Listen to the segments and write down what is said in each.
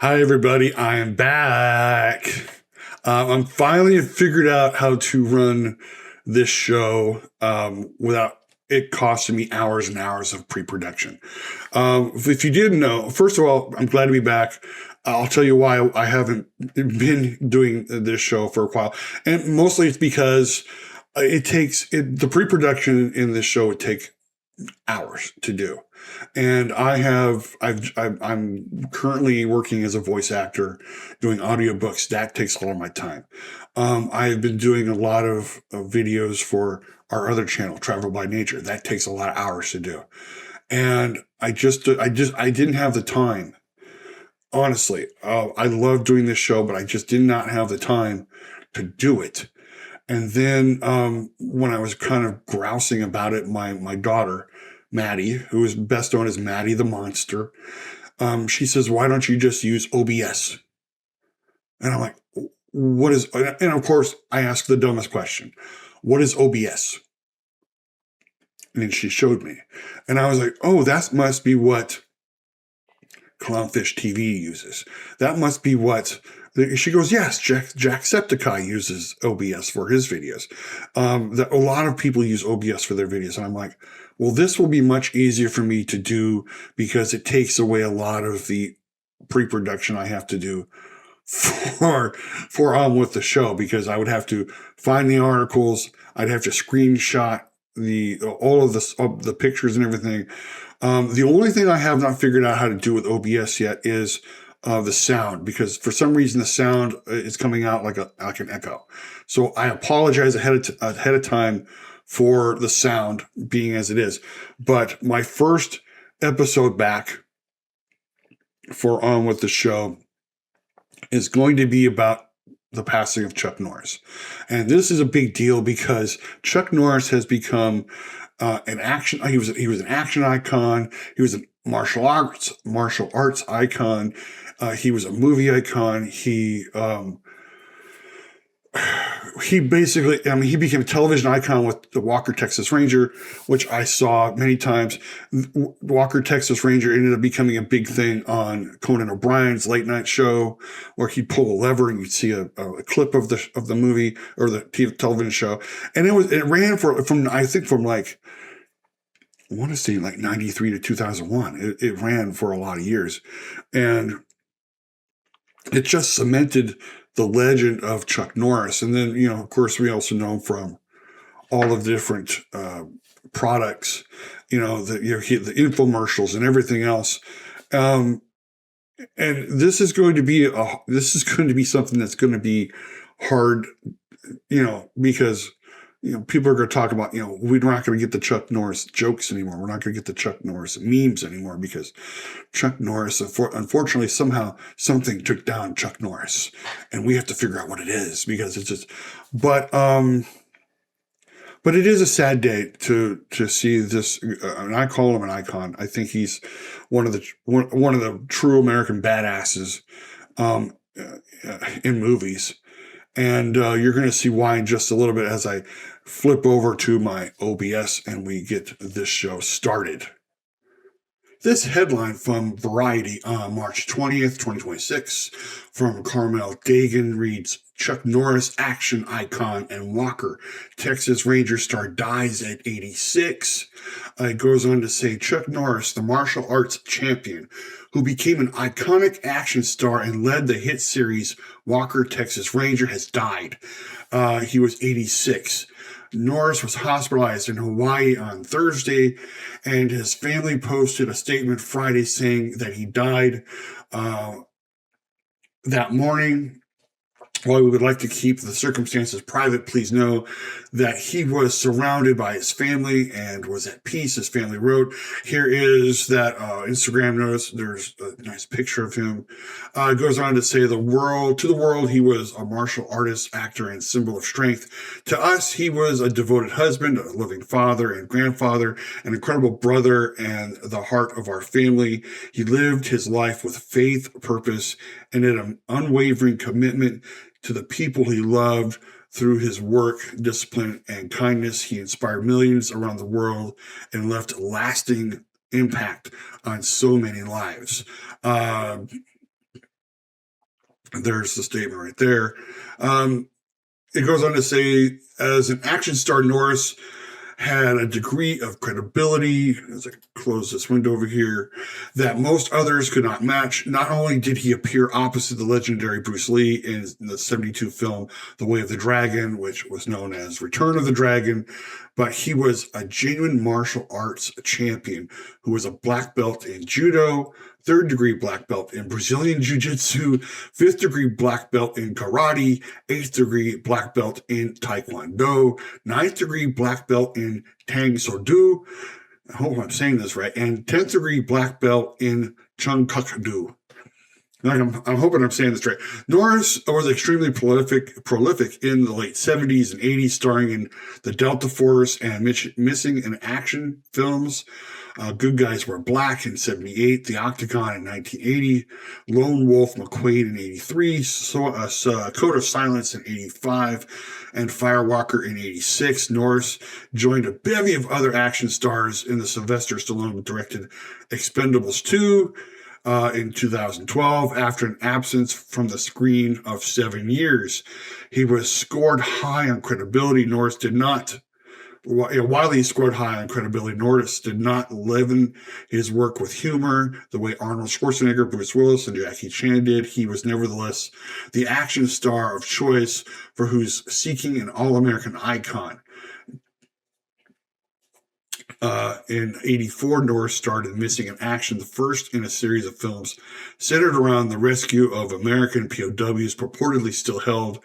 Hi, everybody. I am back. I'm finally figured out how to run this show without it costing me hours and hours of pre-production. If you didn't know, first of all, I'm glad to be back. I'll tell you why I haven't been doing this show for a while, and mostly it's because the pre-production in this show would take hours to do. And I'm currently working as a voice actor doing audiobooks. That takes a lot of my time. I've been doing a lot of videos for our other channel, Travel by Nature. That takes a lot of hours to do. And I didn't have the time. Honestly, I love doing this show, but I just did not have the time to do it. And then when I was kind of grousing about it, my daughter, Maddie, who is best known as Maddie the Monster, she says, "Why don't you just use OBS?" And I'm like, "What is?" And of course, I asked the dumbest question: "What is OBS?" And then she showed me, and I was like, "Oh, that must be what Clownfish TV uses. That must be what." She goes, "Yes, Jacksepticeye uses OBS for his videos. A lot of people use OBS for their videos." And I'm like, well, this will be much easier for me to do because it takes away a lot of the pre-production I have to do for on with the show, because I would have to find the articles, I'd have to screenshot all of the pictures and everything. The only thing I have not figured out how to do with OBS yet is the sound, because for some reason the sound is coming out like an echo. So I apologize ahead of time for the sound being as it is. But my first episode back for On With the Show is going to be about the passing of Chuck Norris. And this is a big deal because Chuck Norris has become he was an action icon. He was a martial arts icon. He was a movie icon. He basically, he became a television icon with the Walker Texas Ranger, which I saw many times. Walker Texas Ranger ended up becoming a big thing on Conan O'Brien's late night show, where he'd pull a lever and you'd see a clip of the movie or the television show. And it ran from like, I want to say like 93 to 2001. It ran for a lot of years. And it just cemented the legend of Chuck Norris. And then, of course, we also know him from all of the different products, the infomercials and everything else. And this is going to be something that's going to be hard, because people are going to talk about, we're not going to get the Chuck Norris jokes anymore. We're not going to get the Chuck Norris memes anymore because Chuck Norris, unfortunately, somehow something took down Chuck Norris, and we have to figure out what it is, because it's just, but it is a sad day to see this, and I call him an icon. I think he's one of the true American badasses in movies. And you're going to see why in just a little bit as I flip over to my OBS and we get this show started. This headline from Variety on March 20th, 2026 from Carmel Dagan reads, "Chuck Norris, action icon and Walker Texas Ranger star, dies at 86. It goes on to say, Chuck Norris, the martial arts champion, who became an iconic action star and led the hit series Walker Texas Ranger, has died. He was 86. Norris was hospitalized in Hawaii on Thursday, and his family posted a statement Friday saying that he died that morning. While we would like to keep the circumstances private, please know that he was surrounded by his family and was at peace," his family wrote. Here is that Instagram notice. There's a nice picture of him. It goes on to say, to the world, he was a martial artist, actor, and symbol of strength. To us, he was a devoted husband, a loving father and grandfather, an incredible brother, and the heart of our family. He lived his life with faith, purpose, and an unwavering commitment to the people he loved. Through his work, discipline, and kindness, he inspired millions around the world and left a lasting impact on so many lives. There's the statement right there. It goes on to say, as an action star, Norris had a degree of credibility, as I close this window over here, that most others could not match. Not only did he appear opposite the legendary Bruce Lee in the 72 film The Way of the Dragon, which was known as Return of the Dragon, but he was a genuine martial arts champion who was a black belt in judo, third degree black belt in Brazilian jiu-jitsu, fifth degree black belt in karate, eighth degree black belt in taekwondo, ninth degree black belt in tang soo do. I hope I'm saying this right, and 10th degree black belt in chung kuk do. I'm hoping I'm saying this right. Norris was extremely prolific in the late 70s and 80s, starring in the Delta Force and Missing in Action films. Good Guys Wear Black in 78, The Octagon in 1980, Lone Wolf McQuade in 83, Code of Silence in 85, and Firewalker in 86. Norris joined a bevy of other action stars in the Sylvester Stallone-directed Expendables 2, in 2012, after an absence from the screen of 7 years. He was scored high on credibility. Norris did not, while he scored high on credibility, Norris did not leaven his work with humor the way Arnold Schwarzenegger, Bruce Willis, and Jackie Chan did. He was nevertheless the action star of choice for who's seeking an all-American icon. In 84, Norris started Missing in Action, the first in a series of films centered around the rescue of American POWs purportedly still held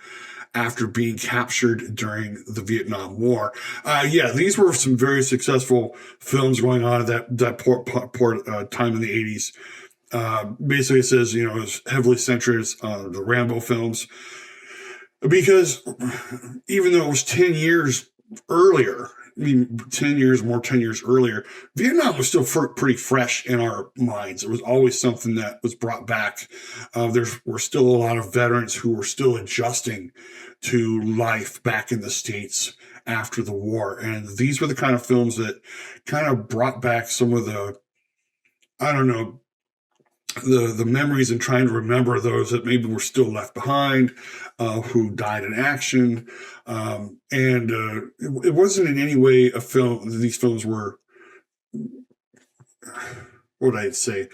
after being captured during the Vietnam War. These were some very successful films going on at that time in the 80s. Basically, it says, it was heavily centered on the Rambo films, because even though it was 10 years earlier, 10 years earlier, Vietnam was still pretty fresh in our minds. It was always something that was brought back. There were still a lot of veterans who were still adjusting to life back in the States after the war. And these were the kind of films that kind of brought back some of the, the memories, and trying to remember those that maybe were still left behind, who died in action. It wasn't in any way a film. These films were, what would I say?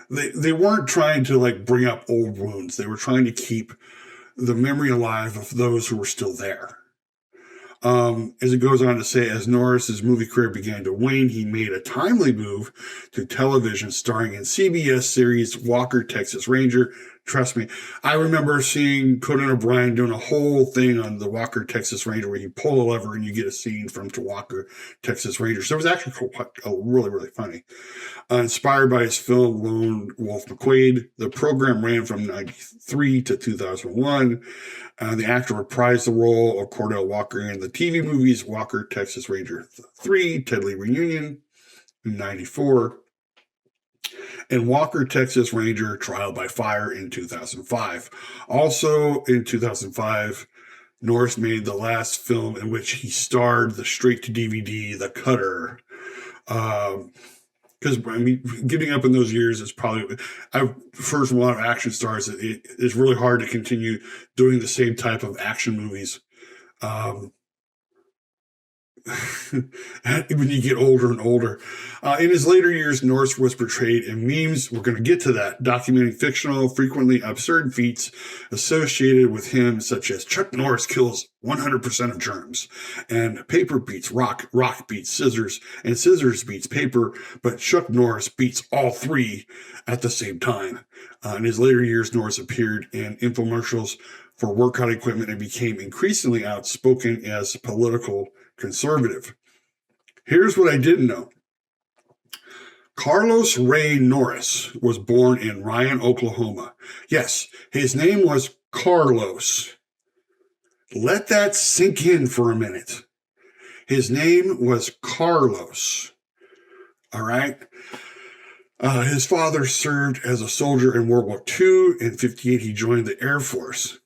They weren't trying to bring up old wounds. They were trying to keep the memory alive of those who were still there. As it goes on to say, as Norris's movie career began to wane, he made a timely move to television, starring in CBS series Walker, Texas Ranger. Trust me, I remember seeing Conan O'Brien doing a whole thing on the Walker, Texas Ranger, where you pull a lever and you get a scene from Walker, Texas Ranger. So it was actually really, really funny. Inspired by his film Lone Wolf McQuade, the program ran from 1993 to 2001. The actor reprised the role of Cordell Walker in the TV movies Walker, Texas Ranger 3, Ted Lee Reunion in 1994, and Walker, Texas Ranger, Trial by Fire in 2005. Also in 2005, Norris made the last film in which he starred, the straight-to-DVD, The Cutter. Because, getting up in those years is probably, I've heard from a lot of action stars that it's really hard to continue doing the same type of action movies when you get older and older. In his later years, Norris was portrayed in memes, we're going to get to that, documenting fictional, frequently absurd feats associated with him, such as Chuck Norris kills 100% of germs, and paper beats rock, rock beats scissors, and scissors beats paper, but Chuck Norris beats all three at the same time. In his later years, Norris appeared in infomercials for workout equipment and became increasingly outspoken as a political conservative. Here's what I didn't know. Carlos Ray Norris was born in Ryan, Oklahoma. Yes, his name was Carlos. Let that sink in for a minute. His name was Carlos. All right? His father served as a soldier in World War II. In 1958, he joined the Air Force.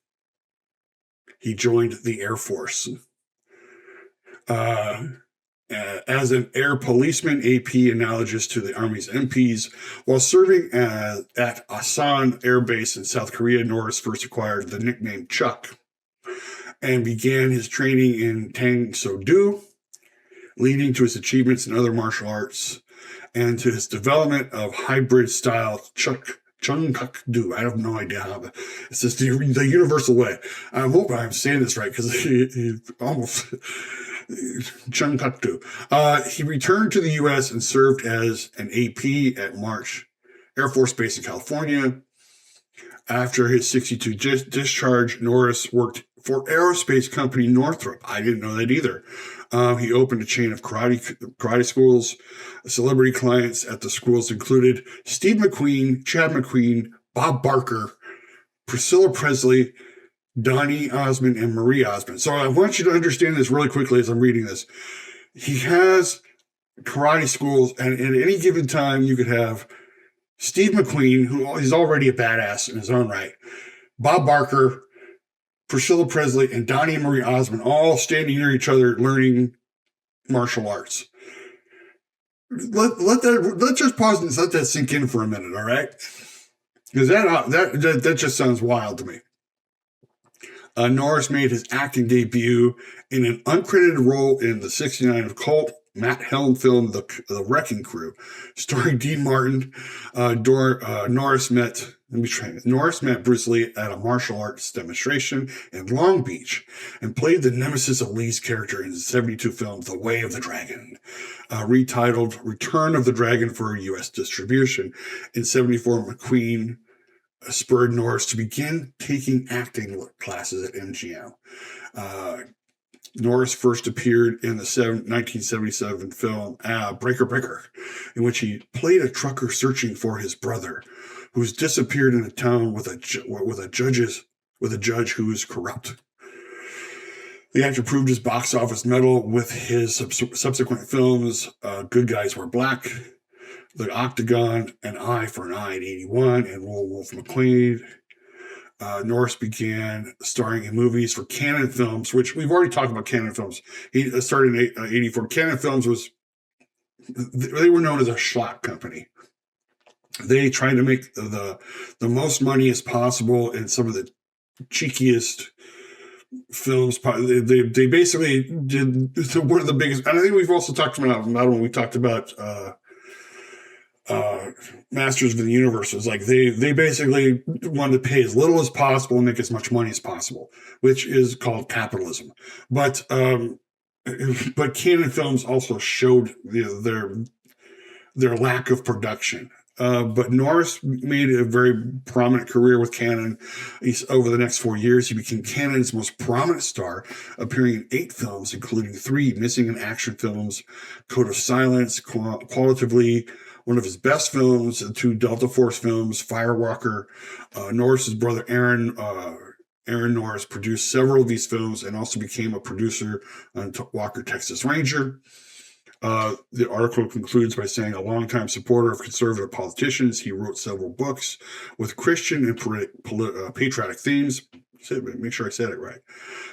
as an air policeman, AP analogous to the Army's MPs. While serving at Asan Air Base in South Korea, Norris first acquired the nickname Chuck and began his training in Tang So Do, leading to his achievements in other martial arts and to his development of hybrid style Chung Kuk Do. I have no idea how it's just the universal way. I hope I'm saying this right because he almost Chung Kuk Do. He returned to the U.S. and served as an AP at March Air Force Base in California. After his 62 discharge, Norris worked for aerospace company Northrop. I didn't know that either. He opened a chain of karate schools. Celebrity clients at the schools included Steve McQueen, Chad McQueen, Bob Barker, Priscilla Presley, Donny Osmond, and Marie Osmond. So I want you to understand this really quickly as I'm reading this. He has karate schools, and at any given time, you could have Steve McQueen, who is already a badass in his own right, Bob Barker, Priscilla Presley, and Donny and Marie Osmond all standing near each other learning martial arts. Let's just pause and let that sink in for a minute, all right? Because that just sounds wild to me. Norris made his acting debut in an uncredited role in the '69 cult Matt Helm film The Wrecking Crew, starring Dean Martin. Norris met Bruce Lee at a martial arts demonstration in Long Beach and played the nemesis of Lee's character in the '72 film The Way of the Dragon, retitled Return of the Dragon for U.S. distribution. In '74, McQueen spurred Norris to begin taking acting classes at MGM. Norris first appeared in the 1977 film Breaker Breaker, in which he played a trucker searching for his brother, who's disappeared in a town with a judge who is corrupt. The actor proved his box office mettle with his subsequent films, Good Guys Wear Black, The Octagon, An Eye for an Eye in '81, and Wolf McQueen. Norris began starring in movies for Cannon Films, which we've already talked about Cannon Films. He started in '84. Cannon Films they were known as a schlock company. They tried to make the most money as possible in some of the cheekiest films. They basically did one of the biggest, and I think we've also talked about when we talked about Masters of the Universe. Is like they basically wanted to pay as little as possible and make as much money as possible, which is called capitalism. But Cannon Films also showed their lack of production. But Norris made a very prominent career with Cannon. Over the next 4 years, he became Cannon's most prominent star, appearing in 8 films, including 3 missing in action films, Code of Silence, qualitatively one of his best films, the 2 Delta Force films, Firewalker. Norris's brother Aaron Norris produced several of these films and also became a producer on Walker, Texas Ranger. The article concludes by saying, a longtime supporter of conservative politicians, he wrote several books with Christian and patriotic themes. Make sure I said it right.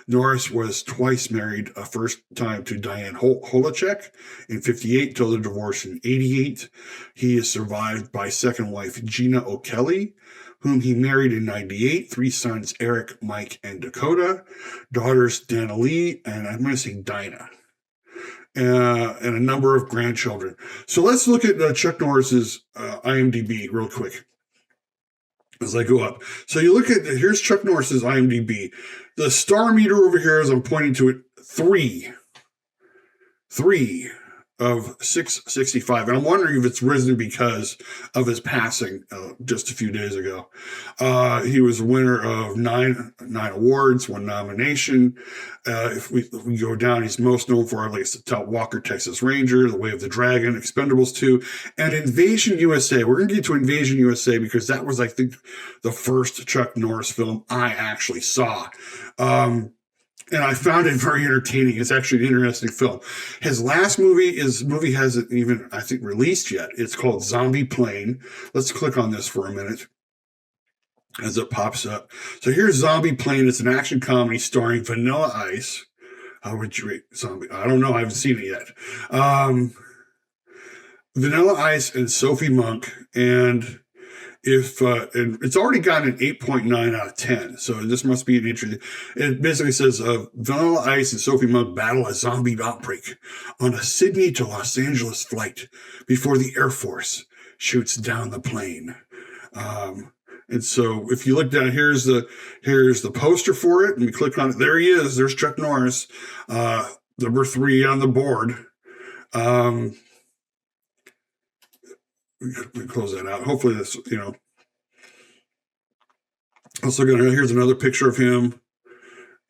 Norris was twice married, first time to Diane Holacek in '58 till their divorce in '88. He is survived by second wife Gina O'Kelly, whom he married in '98. 3 sons, Eric, Mike, and Dakota. Daughters, Dana Lee, and I'm going to say Dinah. And a number of grandchildren. So let's look at Chuck Norris's IMDb real quick as I go up. So you look at, here's Chuck Norris's IMDb. The star meter over here, as I'm pointing to it, 3 of 665. And I'm wondering if it's risen because of his passing just a few days ago. He was a winner of 9 awards, 1 nomination. If we go down, he's most known for, at least, Walker, Texas Ranger, The Way of the Dragon, Expendables 2, and Invasion USA. We're going to get to Invasion USA because that was, I think, the first Chuck Norris film I actually saw. And I found it very entertaining. It's actually an interesting film. His last movie hasn't even, I think, released yet. It's called Zombie Plane. Let's click on this for a minute as it pops up. So here's Zombie Plane. It's an action comedy starring Vanilla Ice, How would you rate Zombie? I don't know. I haven't seen it yet. Vanilla Ice and Sophie Monk, and and it's already gotten an 8.9 out of 10, so this must be an interesting. It basically says Vanilla Ice and Sophie Monk battle a zombie outbreak on a Sydney to Los Angeles flight before the Air Force shoots down the plane. And so if you look down, here's the poster for it, and we click on it. There he is. There's Chuck Norris, number 3 on the board. We close that out. Hopefully this, also here's another picture of him.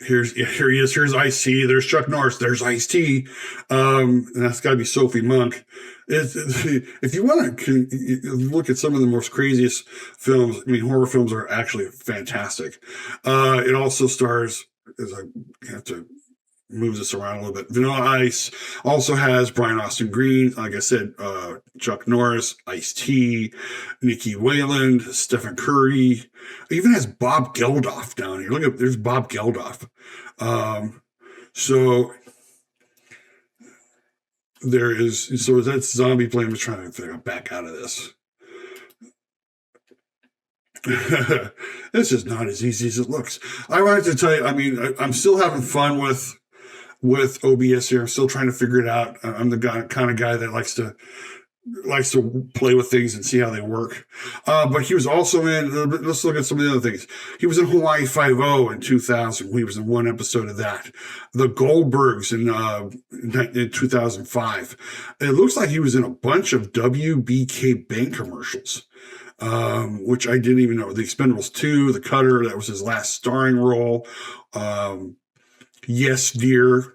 Here he is. Here's Ice-T. There's Chuck Norris. There's Ice-T. And that's got to be Sophie Monk. If you want to look at some of the most craziest films, horror films are actually fantastic. It also stars, as I have to move this around a little bit, Vanilla Ice also has Brian Austin Green, like I said, Chuck Norris, Ice-T, Nikki Wayland, Stephen Curry. It even has Bob Geldof down here. There's Bob Geldof. So that's Zombie Plane. I'm trying to figure out back out of this. This is not as easy as it looks. I wanted to tell you, I'm still having fun with OBS here. I'm still trying to figure it out. I'm the kind of guy that likes to play with things and see how they work. But he was also let's look at some of the other things. He was in Hawaii Five-0 in 2000. He was in one episode of that. The Goldbergs in 2005. It looks like he was in a bunch of WBK bank commercials, which I didn't even know. The Expendables 2, The Cutter, that was his last starring role. Yes, Dear.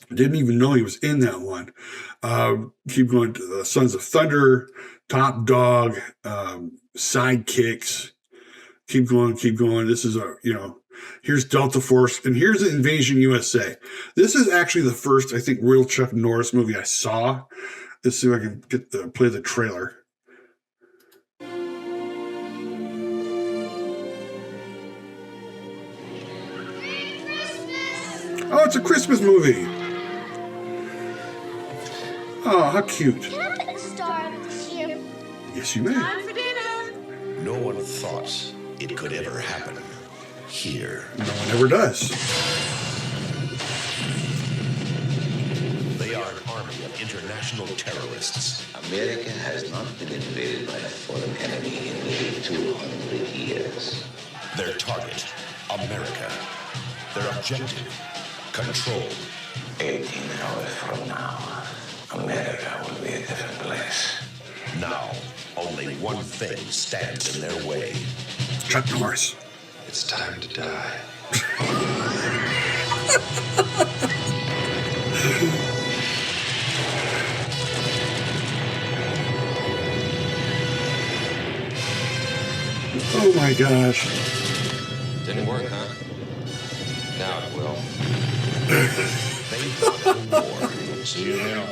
Didn't even know he was in that one. Keep going to the Sons of Thunder, Top Dog, Sidekicks. Keep going. This is here's Delta Force, and here's Invasion USA. This is actually the first, I think, real Chuck Norris movie I saw. Let's see if I can play the trailer. Oh, it's a Christmas movie. Oh, how cute. Can I pick a star this year? Yes, you may. Time for dinner. No one thought it could ever happen here. No one ever does. They are an army of international terrorists. America has not been invaded by a foreign enemy in nearly 200 years. Their target, America. Their objective, control. 18 hours from now, America will be a different place. Now, only one thing stands in their way. Chuck Norris. It's time to die. Oh my gosh. Didn't work, huh? Now it will. They fought a war. See you now.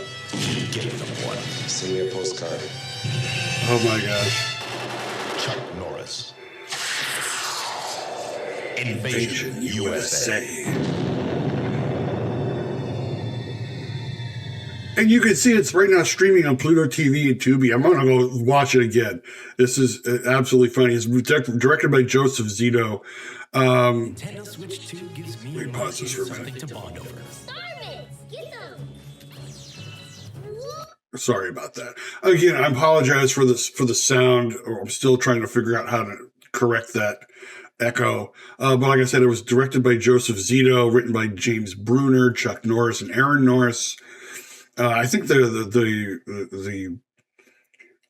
Give them one. Send me a postcard. Oh my gosh. Chuck Norris. Invasion USA. And you can see it's right now streaming on Pluto TV and Tubi. I'm going to go watch it again. This is absolutely funny. It's directed by Joseph Zito. Nintendo Switch 2 gives me Let me pause this for a minute. something to bond over. Starmans, get them. Sorry about that. Again, I apologize for the sound, or I'm still trying to figure out how to correct that echo. But like I said, it was directed by Joseph Zito, written by James Bruner, Chuck Norris, and Aaron Norris. I think the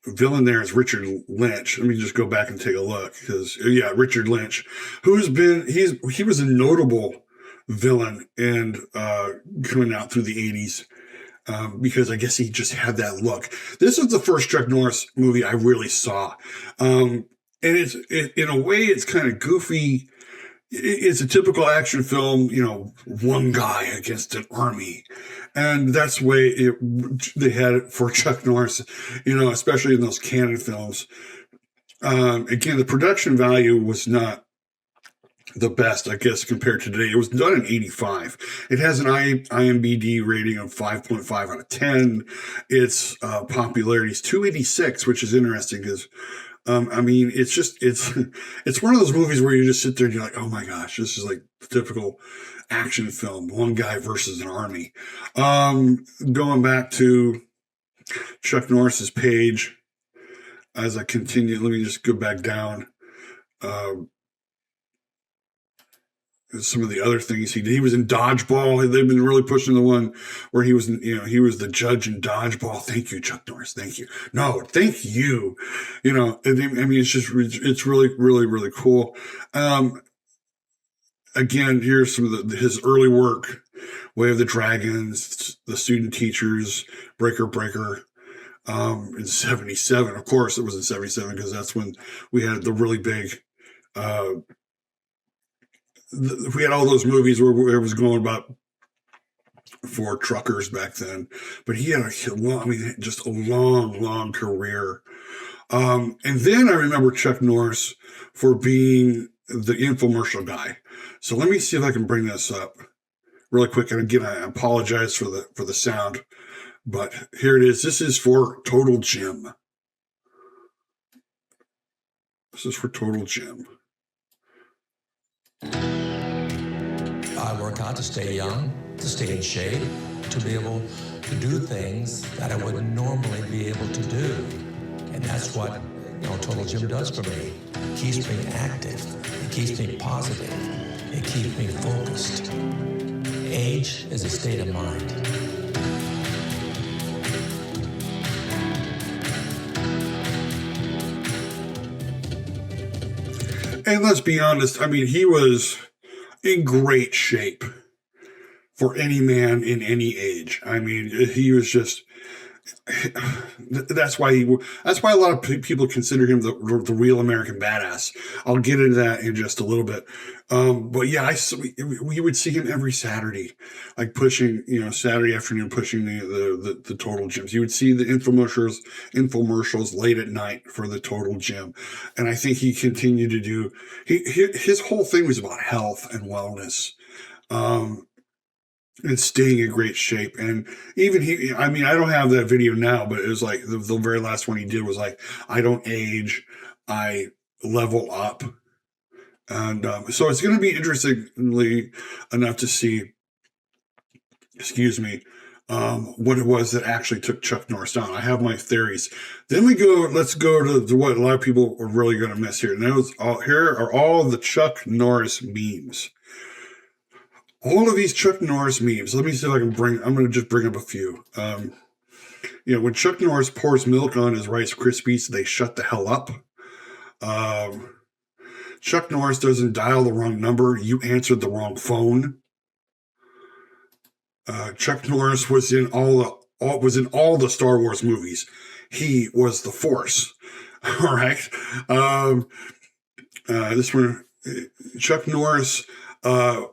villain there is Richard Lynch. Let me just go back and take a look, because Richard Lynch, he was a notable villain and coming out through the 80s. Because I guess he just had that look. This is the first Chuck Norris movie I really saw. And in a way, it's kind of goofy. It's a typical action film, one guy against an army. And that's the way they had it for Chuck Norris, especially in those Cannon films. Again, the production value was not the best, I guess, compared to today. It was done in 85. It has an IMDb rating of 5.5 out of 10. Its popularity is 286, which is interesting because, I mean, it's one of those movies where you just sit there and you're like, oh my gosh, this is like the typical action film, one guy versus an army. Going back to Chuck Norris's page, as I continue, let me just go back down. Some of the other things he did. He was in Dodgeball. They've been really pushing the one where he was, he was the judge in Dodgeball. Thank you, Chuck Norris. Thank you. No, thank you. I mean, it's really, really, really cool. Again, here's some of his early work: Way of the Dragons, The Student Teachers, Breaker. In 77, of course, it was in 77 because that's when we had the really big. We had all those movies where it was going about for truckers back then, but he had just a long career. And then I remember Chuck Norris for being the infomercial guy. So let me see if I can bring this up really quick. And again, I apologize for the sound, but here it is. This is for Total Gym. This is for Total Gym. I work out to stay young, to stay in shape, to be able to do things that I wouldn't normally be able to do. And that's what Total Gym does for me. It keeps me active. It keeps me positive. It keeps me focused. Age is a state of mind. And let's be honest, I mean, he was in great shape for any man in any age. I mean, he was just, that's why a lot of people consider him the real American badass. I'll get into that in just a little bit. But yeah, we would see him every Saturday, like pushing, Saturday afternoon, pushing the Total Gyms. You would see the infomercials late at night for the Total Gym. And I think he continued to do, his whole thing was about health and wellness. And staying in great shape. And even I don't have that video now, but it was like the very last one he did was like, I don't age, I level up. And so it's going to be interestingly enough to see, what it was that actually took Chuck Norris down. I have my theories. Then let's go to what a lot of people are really going to miss here. And here are all the Chuck Norris memes. All of these Chuck Norris memes. Let me see if I can I'm going to just bring up a few. When Chuck Norris pours milk on his Rice Krispies, they shut the hell up. Chuck Norris doesn't dial the wrong number. You answered the wrong phone. Chuck Norris was in all the Star Wars movies. He was the Force. All right. This one, Chuck Norris.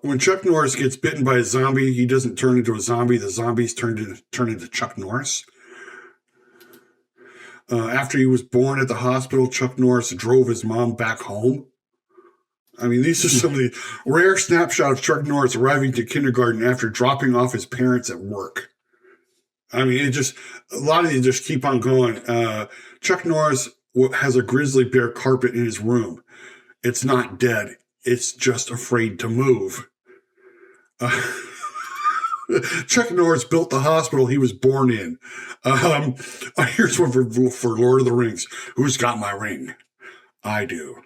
When Chuck Norris gets bitten by a zombie, he doesn't turn into a zombie. The zombies turn into Chuck Norris. After he was born at the hospital, Chuck Norris drove his mom back home. I mean, these are some of the rare snapshots of Chuck Norris arriving to kindergarten after dropping off his parents at work. I mean, a lot of these just keep on going. Chuck Norris has a grizzly bear carpet in his room. It's not dead. It's just afraid to move. Chuck Norris built the hospital he was born in. Here's one for Lord of the Rings. Who's got my ring? I do.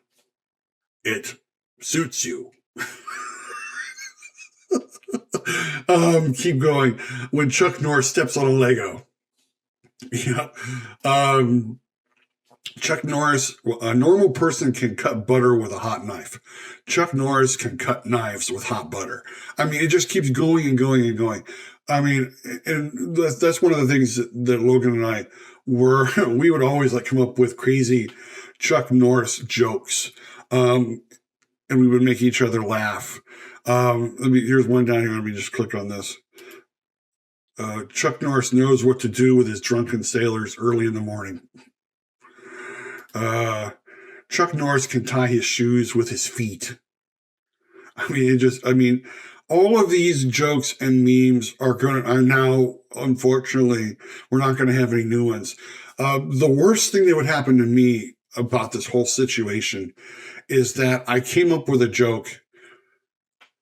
It suits you. Keep going. When Chuck Norris steps on a Lego. Yeah. Chuck Norris, a normal person can cut butter with a hot knife. Chuck Norris can cut knives with hot butter. I mean, it just keeps going and going and going. I mean, and that's one of the things that Logan and I we would always come up with crazy Chuck Norris jokes. And we would make each other laugh. Here's one down here. Let me just click on this. Chuck Norris knows what to do with his drunken sailors early in the morning. Chuck Norris can tie his shoes with his feet. I mean, all of these jokes and memes are now, unfortunately, we're not going to have any new ones. The worst thing that would happen to me about this whole situation is that I came up with a joke.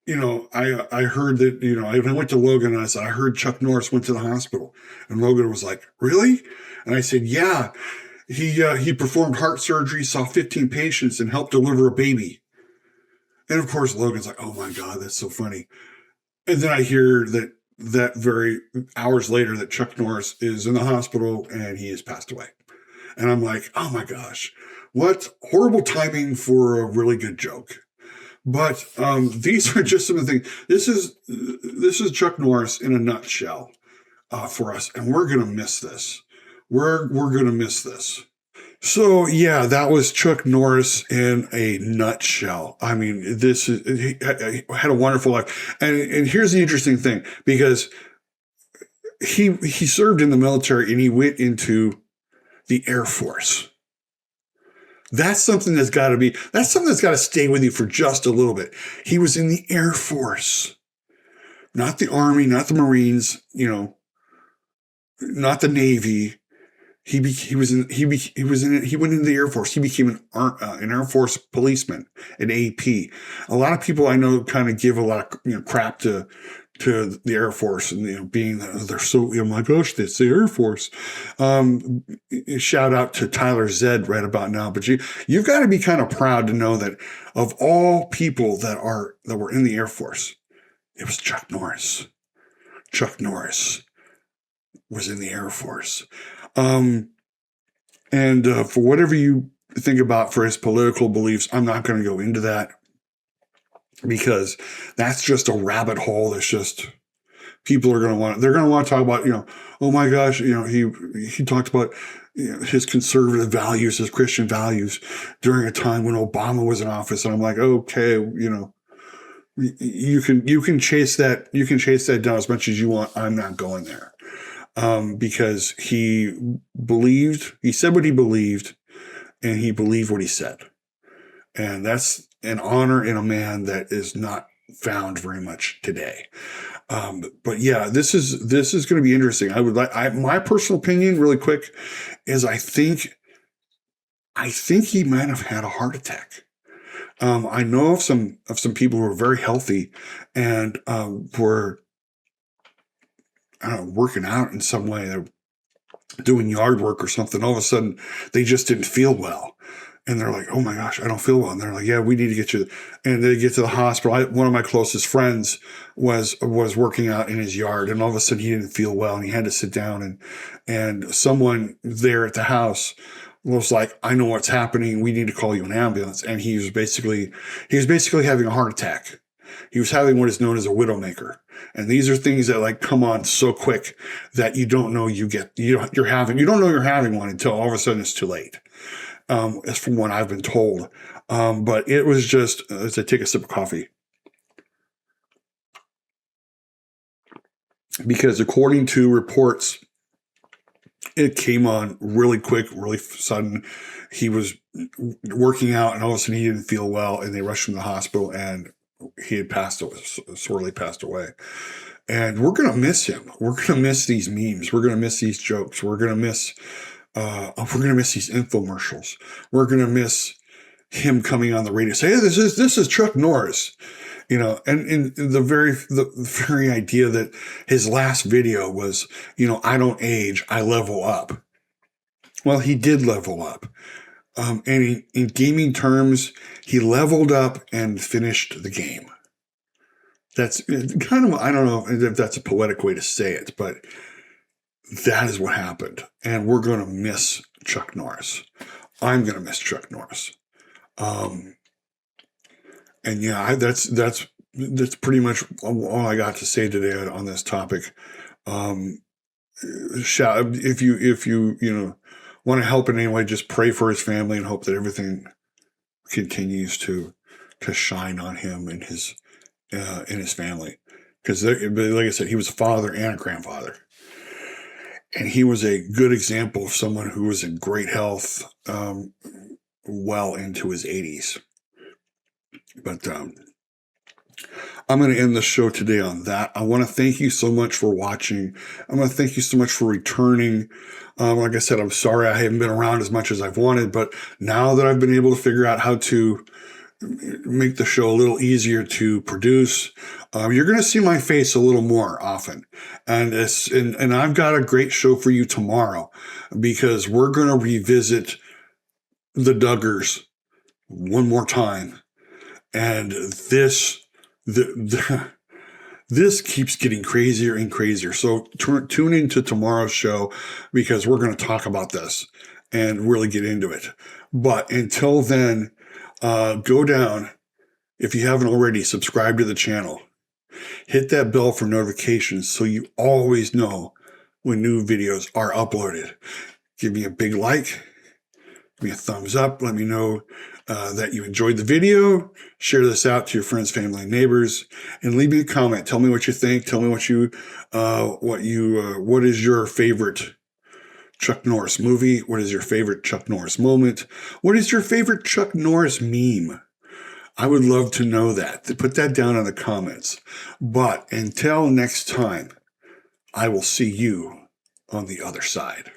I heard that, I went to Logan and I said, I heard Chuck Norris went to the hospital. And Logan was like, really? And I said, yeah, he performed heart surgery, saw 15 patients and helped deliver a baby. And of course, Logan's like, oh my God, that's so funny. And then I hear that very hours later that Chuck Norris is in the hospital and he has passed away. And I'm like, oh my gosh, what horrible timing for a really good joke. But these are just some of the things. This is Chuck Norris in a nutshell for us, and we're gonna miss this. We're gonna miss this. So yeah, that was Chuck Norris in a nutshell. I mean, he had a wonderful life, and here's the interesting thing, because he served in the military and he went into the Air Force. That's something that's got to stay with you for just a little bit. He was in the Air Force, not the Army, not the Marines, not the Navy. He went into the Air Force. He became an Air Force policeman, an AP. A lot of people I know kind of give a lot of crap to the Air Force, and being that they're so, oh my gosh, it's the Air Force. Shout out to Tyler Zed right about now. But you've got to be kind of proud to know that of all people that were in the Air Force, it was Chuck Norris. Chuck Norris was in the Air Force. And for whatever you think about for his political beliefs, I'm not going to go into that, because that's just a rabbit hole. That's just, people are going to want to talk about, oh my gosh, he talked about his conservative values, his Christian values during a time when Obama was in office. And I'm like, okay, you can chase that down as much as you want. I'm not going there. Because he said what he believed, and he believed what he said. And that's an honor in a man that is not found very much today. But yeah, this is going to be interesting. My personal opinion, really quick, is I think he might have had a heart attack. I know of some people who are very healthy and were, I don't know, working out in some way. They're doing yard work or something. All of a sudden, they just didn't feel well. And they're like, oh my gosh, I don't feel well. And they're like, yeah, we need to get you. And they get to the hospital. One of my closest friends was working out in his yard, and all of a sudden he didn't feel well and he had to sit down, and someone there at the house was like, I know what's happening. We need to call you an ambulance. And he was basically having a heart attack. He was having what is known as a widowmaker. And these are things that come on so quick that you don't know you don't know you're having one until all of a sudden it's too late. As from what I've been told. But it was just, as I take a sip of coffee, because according to reports, it came on really quick, really sudden. He was working out and all of a sudden he didn't feel well, and they rushed him to the hospital, and he had sorely passed away. And we're going to miss him. We're going to miss these memes. We're going to miss these jokes. We're going to miss these infomercials. We're going to miss him coming on the radio, say, hey, this is Chuck Norris, and the very idea that his last video was, I don't age, I level up. Well, he did level up. And in gaming terms, he leveled up and finished the game. That's kind of, I don't know if that's a poetic way to say it, but that is what happened. And we're going to miss Chuck Norris. I'm going to miss Chuck Norris. And yeah, that's pretty much all I got to say today on this topic. If you want to help in any way, just pray for his family and hope that everything continues to shine on him and his family. Because like I said, he was a father and a grandfather. And he was a good example of someone who was in great health, well into his 80s. But I'm going to end the show today on that. I want to thank you so much for watching. I want to thank you so much for returning. Like I said, I'm sorry I haven't been around as much as I've wanted, but now that I've been able to figure out how to make the show a little easier to produce, you're going to see my face a little more often. And I've got a great show for you tomorrow, because we're going to revisit the Duggars one more time. And this keeps getting crazier and crazier. So tune into tomorrow's show, because we're going to talk about this and really get into it. But until then, go down. If you haven't already, subscribe to the channel. Hit that bell for notifications so you always know when new videos are uploaded. Give me a big like. Give me a thumbs up. Let me know that you enjoyed the video. Share this out to your friends, family, and neighbors, and leave me a comment. Tell me what you think. Tell me what is your favorite Chuck Norris movie? What is your favorite Chuck Norris moment? What is your favorite Chuck Norris meme? I would love to know that. Put that down in the comments. But until next time, I will see you on the other side.